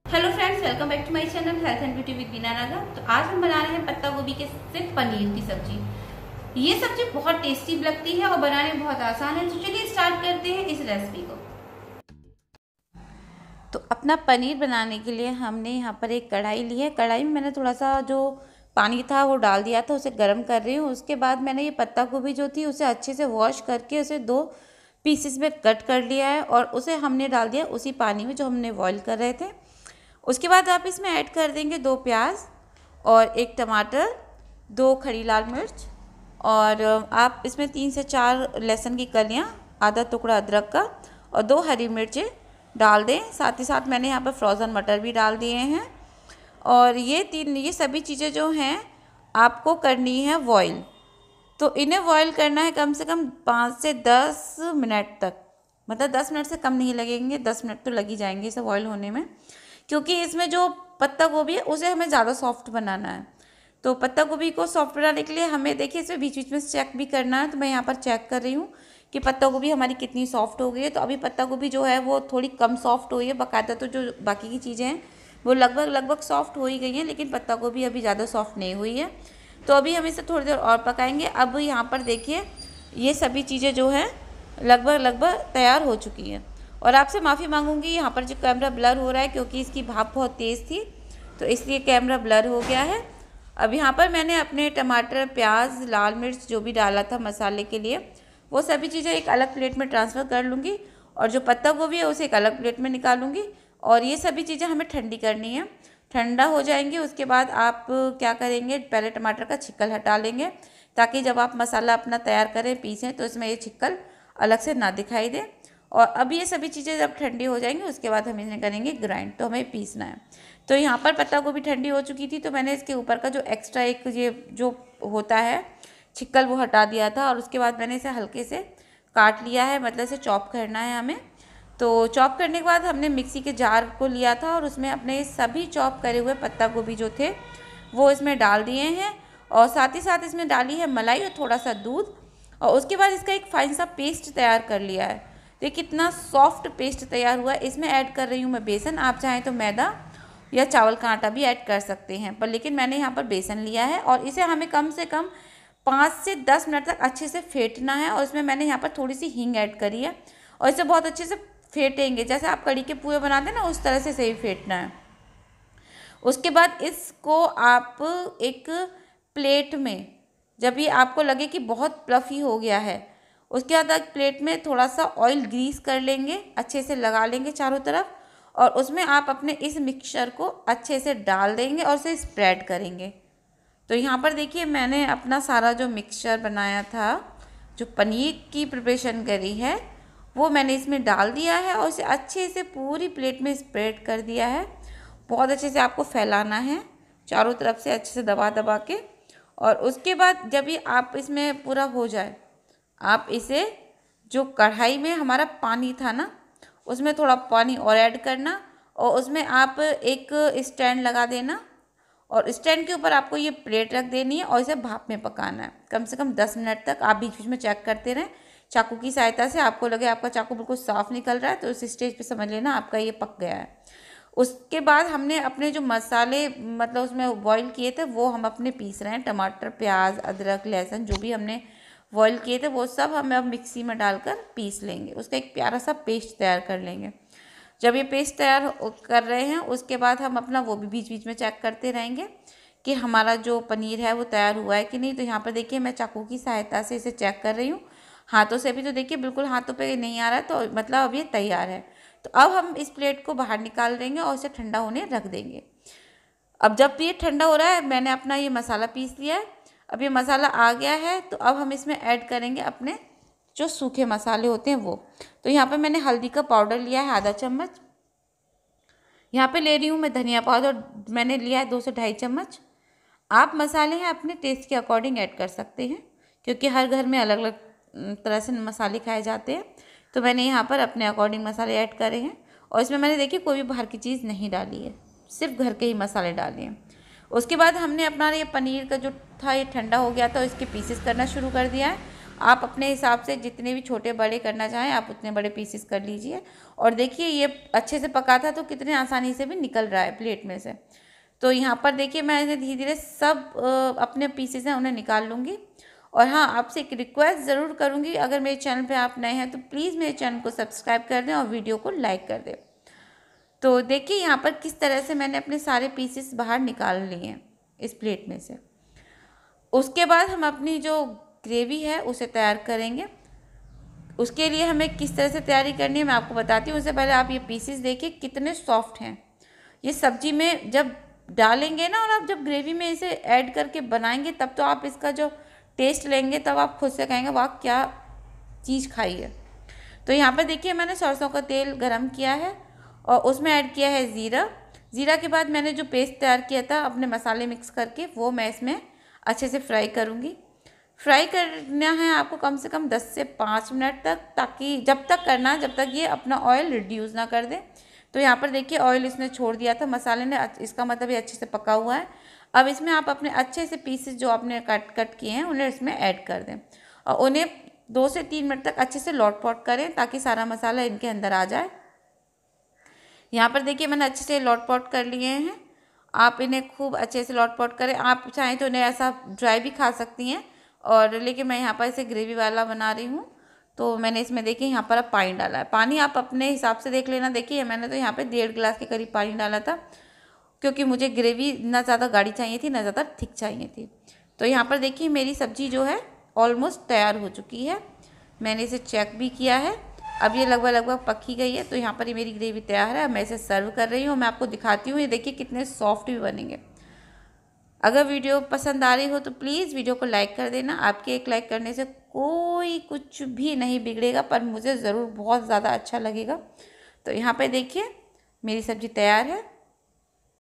Hello friends, welcome back to my channel health and beauty with Beena Raga. तो आज हम बना रहे हैं पत्ता गोभी के सिर्फ पनीर की सब्जी। ये सब्जी बहुत टेस्टी लगती है और बनाने में बहुत आसान है। तो चलिए स्टार्ट करते हैं इस रेसिपी को। तो अपना पनीर बनाने के लिए हमने यहाँ पर एक कढ़ाई ली है। कढ़ाई में मैंने थोड़ा सा जो पानी था वो डाल दिया था, उसे गर्म कर रही हूँ। उसके बाद मैंने ये पत्ता गोभी जो थी उसे अच्छे से वॉश करके उसे 2 पीसेस में कट कर लिया है और उसे हमने डाल दिया उसी पानी में जो हमने बॉईल कर रहे थे। उसके बाद आप इसमें ऐड कर देंगे 2 प्याज और 1 टमाटर, 2 खड़ी लाल मिर्च और आप इसमें 3 से 4 लहसुन की कलियां, आधा टुकड़ा अदरक का और 2 हरी मिर्चें डाल दें। साथ ही साथ मैंने यहाँ पर फ्रोज़न मटर भी डाल दिए हैं। और ये सभी चीज़ें जो हैं आपको करनी है बॉईल। तो इन्हें बॉईल करना है कम से कम 5 से 10 मिनट तक। मतलब 10 मिनट से कम नहीं लगेंगे, 10 मिनट तो लग ही जाएंगे इसे बॉईल होने में, क्योंकि इसमें जो पत्ता गोभी है उसे हमें ज़्यादा सॉफ्ट बनाना है। तो पत्ता गोभी को सॉफ्ट बनाने के लिए हमें देखिए इसमें बीच बीच में चेक भी करना है। तो मैं यहाँ पर चेक कर रही हूँ कि पत्ता गोभी हमारी कितनी सॉफ्ट हो गई है। तो अभी पत्ता गोभी जो है वो थोड़ी कम सॉफ्ट हुई है। बाकायदा तो जो बाकी की चीज़ें हैं वो लगभग सॉफ्ट हो ही गई हैं, लेकिन पत्ता गोभी अभी ज़्यादा सॉफ्ट नहीं हुई है। तो अभी हम इसे थोड़ी देर और पकाएंगे। अब यहाँ पर देखिए ये सभी चीज़ें जो हैं लगभग तैयार हो चुकी हैं। और आपसे माफ़ी मांगूंगी, यहाँ पर जो कैमरा ब्लर हो रहा है क्योंकि इसकी भाप बहुत तेज़ थी तो इसलिए कैमरा ब्लर हो गया है। अब यहाँ पर मैंने अपने टमाटर, प्याज, लाल मिर्च जो भी डाला था मसाले के लिए वो सभी चीज़ें एक अलग प्लेट में ट्रांसफ़र कर लूँगी और जो पत्ता गोभी है उसे एक अलग प्लेट में निकालूंगी। और ये सभी चीज़ें हमें ठंडी करनी है। ठंडा हो जाएंगी उसके बाद आप क्या करेंगे, पहले टमाटर का छिक्कल हटा लेंगे ताकि जब आप मसाला अपना तैयार करें, पीसें, तो इसमें ये छिक्कल अलग से ना दिखाई दे। और अब ये सभी चीज़ें जब ठंडी हो जाएंगी उसके बाद हम इन्हें करेंगे ग्राइंड। तो हमें पीसना है। तो यहाँ पर पत्ता गोभी ठंडी हो चुकी थी तो मैंने इसके ऊपर का जो एक्स्ट्रा एक ये जो होता है छिक्कल वो हटा दिया था और उसके बाद मैंने इसे हल्के से काट लिया है, मतलब इसे चॉप करना है हमें। तो चॉप करने के बाद हमने मिक्सी के जार को लिया था और उसमें अपने सभी चॉप करे हुए पत्ता गोभी जो थे वो इसमें डाल दिए हैं और साथ ही साथ इसमें डाली है मलाई और थोड़ा सा दूध। और उसके बाद इसका एक फाइन सा पेस्ट तैयार कर लिया है। तो कितना सॉफ्ट पेस्ट तैयार हुआ है। इसमें ऐड कर रही हूँ मैं बेसन। आप चाहें तो मैदा या चावल का आटा भी ऐड कर सकते हैं, पर लेकिन मैंने यहाँ पर बेसन लिया है और इसे हमें कम से कम 5 से 10 मिनट तक अच्छे से फेंटना है। और इसमें मैंने यहाँ पर थोड़ी सी हींग ऐड करी है और इसे बहुत अच्छे से फेंटेंगे, जैसे आप कड़ी के पूए बनाते हैं ना उस तरह से सही फेंटना है। उसके बाद इसको आप एक प्लेट में, जब ये आपको लगे कि बहुत फ्लफी हो गया है, उसके बाद एक प्लेट में थोड़ा सा ऑयल ग्रीस कर लेंगे, अच्छे से लगा लेंगे चारों तरफ और उसमें आप अपने इस मिक्सचर को अच्छे से डाल देंगे और उसे स्प्रेड करेंगे। तो यहाँ पर देखिए मैंने अपना सारा जो मिक्सचर बनाया था, जो पनीर की प्रिपरेशन करी है, वो मैंने इसमें डाल दिया है और इसे अच्छे से पूरी प्लेट में स्प्रेड कर दिया है। बहुत अच्छे से आपको फैलाना है चारों तरफ से अच्छे से दबा दबा के। और उसके बाद जब ये आप इसमें पूरा हो जाए, आप इसे जो कढ़ाई में हमारा पानी था ना उसमें थोड़ा पानी और ऐड करना और उसमें आप एक स्टैंड लगा देना और स्टैंड के ऊपर आपको ये प्लेट रख देनी है और इसे भाप में पकाना है कम से कम 10 मिनट तक। आप बीच बीच में चेक करते रहें चाकू की सहायता से। आपको लगे आपका चाकू बिल्कुल साफ़ निकल रहा है तो उस स्टेज पे समझ लेना आपका ये पक गया है। उसके बाद हमने अपने जो मसाले मतलब उसमें बॉईल किए थे वो हम अपने पीस रहे हैं। टमाटर, प्याज, अदरक, लहसुन जो भी हमने बॉईल किए थे वो सब हम अब मिक्सी में डालकर पीस लेंगे। उसका एक प्यारा सा पेस्ट तैयार कर लेंगे। जब ये पेस्ट तैयार कर रहे हैं उसके बाद हम अपना वो भी बीच बीच में चेक करते रहेंगे कि हमारा जो पनीर है वो तैयार हुआ है कि नहीं। तो यहाँ पर देखिए मैं चाकू की सहायता से इसे चेक कर रही हूँ। हाथों से भी तो देखिए बिल्कुल हाथों पे नहीं आ रहा है, तो मतलब अब ये तैयार है। तो अब हम इस प्लेट को बाहर निकाल देंगे और इसे ठंडा होने रख देंगे। अब जब ये ठंडा हो रहा है, मैंने अपना ये मसाला पीस लिया है। अब ये मसाला आ गया है तो अब हम इसमें ऐड करेंगे अपने जो सूखे मसाले होते हैं वो। तो यहाँ पे मैंने हल्दी का पाउडर लिया है आधा चम्मच। यहाँ पे ले रही हूँ मैं धनिया पाउडर, मैंने लिया है 2 से 2.5 चम्मच। आप मसाले हैं अपने टेस्ट के अकॉर्डिंग ऐड कर सकते हैं क्योंकि हर घर में अलग अलग तरह से मसाले खाए जाते हैं। तो मैंने यहाँ पर अपने अकॉर्डिंग मसाले ऐड करे हैं और इसमें मैंने देखिए कोई भी बाहर की चीज़ नहीं डाली है, सिर्फ घर के ही मसाले डाले हैं। उसके बाद हमने अपना ये पनीर का जो था ये ठंडा हो गया था, इसके पीसेस करना शुरू कर दिया है आप अपने हिसाब से जितने भी छोटे बड़े करना चाहें आप उतने बड़े पीसेस कर लीजिए। और देखिए ये अच्छे से पका था तो कितने आसानी से भी निकल रहा है प्लेट में से। तो यहाँ पर देखिए मैं इसे धीरे धीरे सब अपने पीसेस हैं उन्हें निकाल लूँगी। और हाँ, आपसे एक रिक्वेस्ट ज़रूर करूँगी, अगर मेरे चैनल पे आप नए हैं तो प्लीज़ मेरे चैनल को सब्सक्राइब कर दें और वीडियो को लाइक कर दें। तो देखिए यहाँ पर किस तरह से मैंने अपने सारे पीसेस बाहर निकाल लिए हैं इस प्लेट में से। उसके बाद हम अपनी जो ग्रेवी है उसे तैयार करेंगे। उसके लिए हमें किस तरह से तैयारी करनी है मैं आपको बताती हूँ। उससे पहले आप ये पीसेस देखिए कितने सॉफ्ट हैं। ये सब्जी में जब डालेंगे ना और आप जब ग्रेवी में इसे ऐड करके बनाएंगे तब तो आप इसका जो टेस्ट लेंगे तब आप खुद से कहेंगे वाह क्या चीज़ खाई है। तो यहाँ पर देखिए मैंने सरसों का तेल गरम किया है और उसमें ऐड किया है ज़ीरा। ज़ीरा के बाद मैंने जो पेस्ट तैयार किया था अपने मसाले मिक्स करके वो मैं इसमें अच्छे से फ्राई करूँगी। फ्राई करना है आपको कम से कम 10 से 5 मिनट तक, ताकि जब तक करना जब तक ये अपना ऑयल रिड्यूस ना कर दे। तो यहाँ पर देखिए ऑयल इसने छोड़ दिया था मसाले ने, इसका मतलब ये अच्छे से पका हुआ है। अब इसमें आप अपने अच्छे से पीसेस जो आपने कट किए हैं उन्हें इसमें ऐड कर दें और उन्हें 2 से 3 मिनट तक अच्छे से लौट पौट करें ताकि सारा मसाला इनके अंदर आ जाए। यहाँ पर देखिए मैंने अच्छे से लौट पौट कर लिए हैं। आप इन्हें खूब अच्छे से लौट पौट करें। आप चाहें तो इन्हें ऐसा ड्राई भी खा सकती हैं, और लेकिन मैं यहाँ पर इसे ग्रेवी वाला बना रही हूँ। तो मैंने इसमें देखिए यहाँ पर अब पानी डाला है। पानी आप अपने हिसाब से देख लेना। देखिए मैंने तो यहाँ पे 1.5 गिलास के करीब पानी डाला था, क्योंकि मुझे ग्रेवी ना ज़्यादा गाढ़ी चाहिए थी ना ज़्यादा थिक चाहिए थी। तो यहाँ पर देखिए मेरी सब्ज़ी जो है ऑलमोस्ट तैयार हो चुकी है। मैंने इसे चेक भी किया है, अब ये लगभग पक ही गई है। तो यहाँ पर ये मेरी ग्रेवी तैयार है। अब मैं इसे सर्व कर रही हूँ। मैं आपको दिखाती हूँ ये देखिए कितने सॉफ्ट भी बनेंगे। अगर वीडियो पसंद आ रही हो तो प्लीज़ वीडियो को लाइक कर देना। आपके एक लाइक करने से कोई कुछ भी नहीं बिगड़ेगा, पर मुझे ज़रूर बहुत ज़्यादा अच्छा लगेगा। तो यहाँ पे देखिए मेरी सब्ज़ी तैयार है।